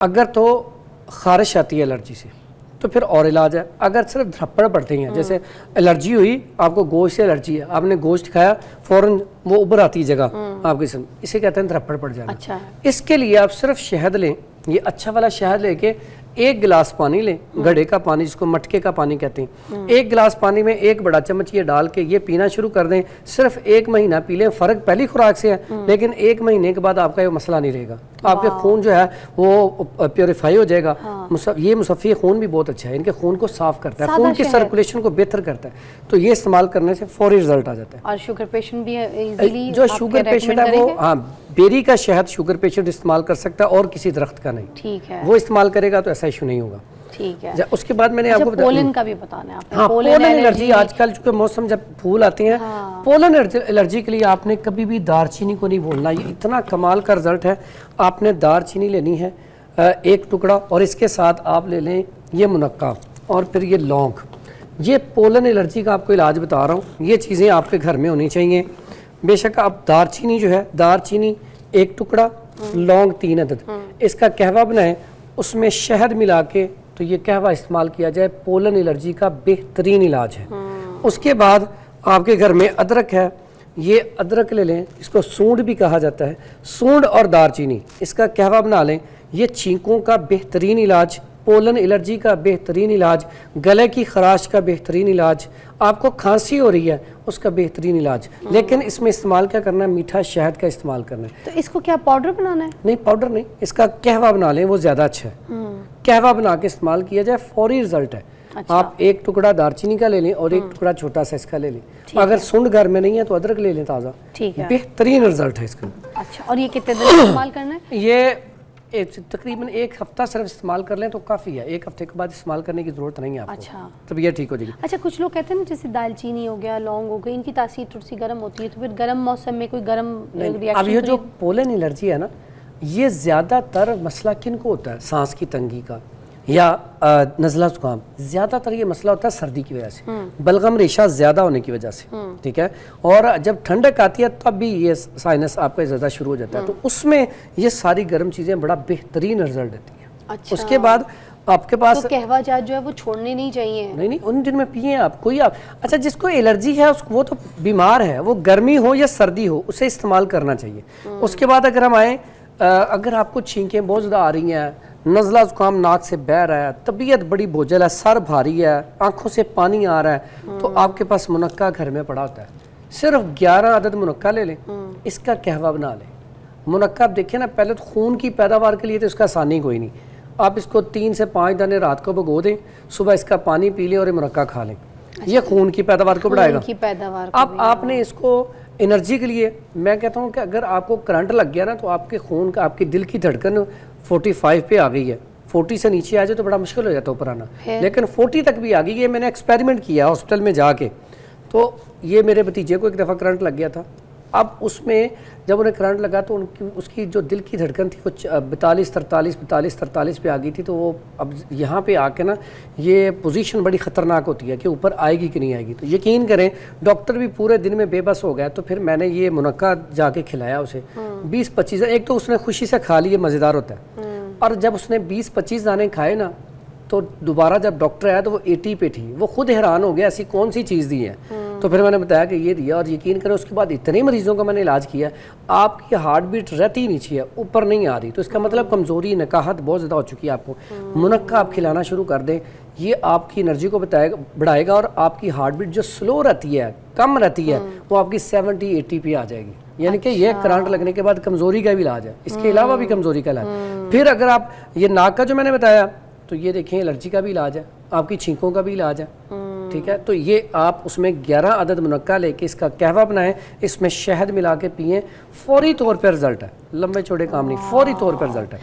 اگر تو خارش آتی ہے الرجی سے تو پھر اور علاج ہے. اگر صرف دھپڑ پڑتے ہیں جیسے الرجی ہوئی آپ کو گوشت سے الرجی ہے, آپ نے گوشت کھایا فوراً وہ ابھر آتی ہے جگہ آپ کے جسم, اسے کہتے ہیں دھپڑ پڑ جانا. اس کے لیے آپ صرف شہد لیں, یہ اچھا والا شہد لے کے ایک گلاس پانی لیں, گھڑے کا پانی جس کو مٹکے کا پانی کہتے ہیں, ایک گلاس پانی میں ایک بڑا چمچ یہ ڈال کے یہ پینا شروع کر دیں. صرف 1 مہینہ پی لیں, فرق پہلی خوراک سے ہے لیکن 1 مہینے کے بعد آپ کا یہ مسئلہ نہیں رہے گا. آپ کے خون جو ہے وہ پیوریفائی ہو جائے گا. یہ مصفی خون بھی بہت اچھا ہے, ان کے خون کو صاف کرتا ہے, خون کی سرکولیشن کو بہتر کرتا ہے, تو یہ استعمال کرنے سے فوری رزلٹ آ جاتا ہے. اور شوگر پیشنٹ بھی ایزیلی جو شوگر پیشنٹ ہے وہ ہاں بیری کا شہد شوگر پیشنٹ استعمال کر سکتا ہے اور کسی درخت کا نہیں. ٹھیک ہے, وہ استعمال کرے گا تو ایسا ایشو نہیں ہوگا. ٹھیک ہے. اس کے بعد میں نے آپ کو پولن کا بھی بتانا ہے آپ نے. ہاں پولن الرجی آج کل چونکہ موسم جب پھول آتے ہیں, پولن الرجی کے لیے آپ نے کبھی بھی دار چینی کو نہیں بھولنا. یہ اتنا کمال کا رزلٹ ہے. آپ نے دار چینی لینی ہے 1 ٹکڑا, اور اس کے ساتھ آپ لے لیں یہ منقع اور پھر یہ لونگ. یہ پولن الرجی کا آپ کو علاج بتا رہا ہوں, یہ چیزیں آپ کے گھر میں ہونی چاہیے. بے شک آپ دار چینی جو ہے, دار چینی 1 ٹکڑا, لونگ 3 عدد, اس کا قہوہ بنائیں, اس میں شہد ملا کے تو یہ قہوہ استعمال کیا جائے, پولن الرجی کا بہترین علاج ہے. اس کے بعد آپ کے گھر میں ادرک ہے, یہ ادرک لے لیں, اس کو سونڈ بھی کہا جاتا ہے, سونڈ اور دار چینی اس کا قہوہ بنا لیں. یہ چھینکوں کا بہترین علاج, پولن الرجی کا بہترین علاج, گلے کی خراش کا بہترین علاج, آپ کو کھانسی ہو رہی ہے اس کا بہترین علاج. لیکن اس میں استعمال کیا کرنا ہے, میٹھا شہد کا استعمال کرنا ہے. تو اس کو کیا پاؤڈر بنانا ہے؟ نہیں پاؤڈر نہیں, اس کا قہوہ بنا لیں, وہ زیادہ اچھا ہے. قہوہ بنا کے استعمال کیا جائے, فوری رزلٹ ہے. آپ 1 ٹکڑا دار چینی کا لے لیں اور 1 ٹکڑا چھوٹا سا اس کا لے لیں. اگر سونڈ گھر میں نہیں ہے تو ادرک لے لیں تازہ, بہترین رزلٹ ہے اس کا. اچھا, اور یہ کتنے دن استعمال کرنا ہے؟ یہ تقریباً 1 ہفتہ صرف استعمال کر لیں تو کافی ہے. 1 ہفتے کے بعد استعمال کرنے کی ضرورت نہیں ہے آپ کو. اچھا, طبیعت ٹھیک ہو جائے گی. اچھا کچھ لوگ کہتے ہیں نا جیسے دال چینی ہو گیا, لونگ ہو گئی, ان کی تاثیر تھوڑی سی گرم ہوتی ہے, تو پھر گرم موسم میں کوئی گرم ریئیکشن؟ اب یہ جو پولن الرجی ہے نا, یہ زیادہ تر مسئلہ کن کو ہوتا ہے, سانس کی تنگی کا یا نزلہ زکام, زیادہ تر یہ مسئلہ ہوتا ہے سردی کی وجہ سے, بلغم ریشہ زیادہ ہونے کی وجہ سے. ٹھیک ہے, اور جب ٹھنڈک آتی ہے تب بھی یہ سائنس آپ کا زیادہ شروع ہو جاتا ہے, تو اس میں یہ ساری گرم چیزیں بڑا بہترین رزلٹ دیتی ہیں. اس کے بعد آپ کے پاس قہوہ جات جو ہے وہ چھوڑنے نہیں چاہیے. نہیں, ان دن میں پئیں آپ کوئی اچھا جس کو الرجی ہے وہ تو بیمار ہے, وہ گرمی ہو یا سردی ہو اسے استعمال کرنا چاہیے. اس کے بعد اگر ہم آئیں, اگر آپ کو چھینکیں بہت زیادہ آ رہی ہیں, نزلہ زکام ناک سے بہہ رہا ہے, طبیعت بڑی بوجھل ہے, سر بھاری ہے, آنکھوں سے پانی آ رہا ہے, تو آپ کے پاس منقع گھر میں پڑا ہوتا ہے. صرف 11 عدد منقع لے لیں, اس کا قہوہ بنا لیں. منقع آپ دیکھیں نا, پہلے تو خون کی پیداوار کے لیے تو اس کا آسانی کوئی نہیں. آپ اس کو 3 سے 5 دانے رات کو بھگو دیں, صبح اس کا پانی پی لیں اور یہ منقع کھا لیں. یہ خون کی پیداوار کو بڑھائے گا. اب آپ نے اس کو انرجی کے لیے, میں کہتا ہوں کہ اگر آپ کو کرنٹ لگ گیا نا تو آپ کے خون کا, آپ کی دل کی دھڑکن 45 پہ آ گئی ہے, 40 سے نیچے آ جائے تو بڑا مشکل ہو جاتا ہے اوپر آنا, لیکن 40 تک بھی آ گئی. یہ میں نے ایکسپیریمنٹ کیا ہاسپٹل میں جا کے, تو یہ میرے بھتیجے کو ایک دفعہ کرنٹ لگ گیا تھا. اب اس میں جب انہیں کرنٹ لگا تو اس کی جو دل کی دھڑکن تھی وہ 42-43 پہ آ گئی تھی. تو وہ اب یہاں پہ آ کے نا یہ پوزیشن بڑی خطرناک ہوتی ہے کہ اوپر آئے گی کہ نہیں آئے گی. تو یقین کریں ڈاکٹر بھی پورے دن میں بے بس ہو گیا. تو پھر میں نے یہ منقع جا کے کھلایا اسے 20-25, ایک تو اس نے خوشی سے کھا لی, مزیدار ہوتا ہے, اور جب اس نے 20-25 دانے کھائے نا تو دوبارہ جب ڈاکٹر آیا تو وہ 80 پہ تھی. وہ خود حیران ہو گیا ایسی کون سی چیز دی ہے. تو پھر میں نے بتایا کہ یہ دیا, اور یقین کریں اس کے بعد اتنے مریضوں کا میں نے علاج کیا, آپ کی ہارٹ بیٹ رہتی ہی نیچے ہے, اوپر نہیں آ رہی. تو اس کا مطلب کمزوری, نکاہت بہت زیادہ ہو چکی ہے آپ کو. منقع آپ کھلانا شروع کر دیں, یہ آپ کی انرجی کو بڑھائے گا, اور آپ کی ہارٹ بیٹ جو سلو رہتی ہے, کم رہتی ہے, وہ آپ کی 70-80 پہ آ جائے گی. یعنی کہ یہ کرنٹ لگنے کے بعد کمزوری کا بھی علاج ہے, اس کے علاوہ بھی کمزوری کا علاج. پھر اگر آپ یہ ناک کا جو میں نے بتایا, تو یہ دیکھیں الرجی کا بھی علاج ہے, آپ کی چھینکوں کا بھی علاج ہے. ٹھیک ہے, تو یہ آپ اس میں 11 عدد منقع لے کے اس کا قہوہ بنائیں, اس میں شہد ملا کے پئیں, فوری طور پر رزلٹ ہے. لمبے چوڑے کام نہیں, فوری طور پر رزلٹ ہے.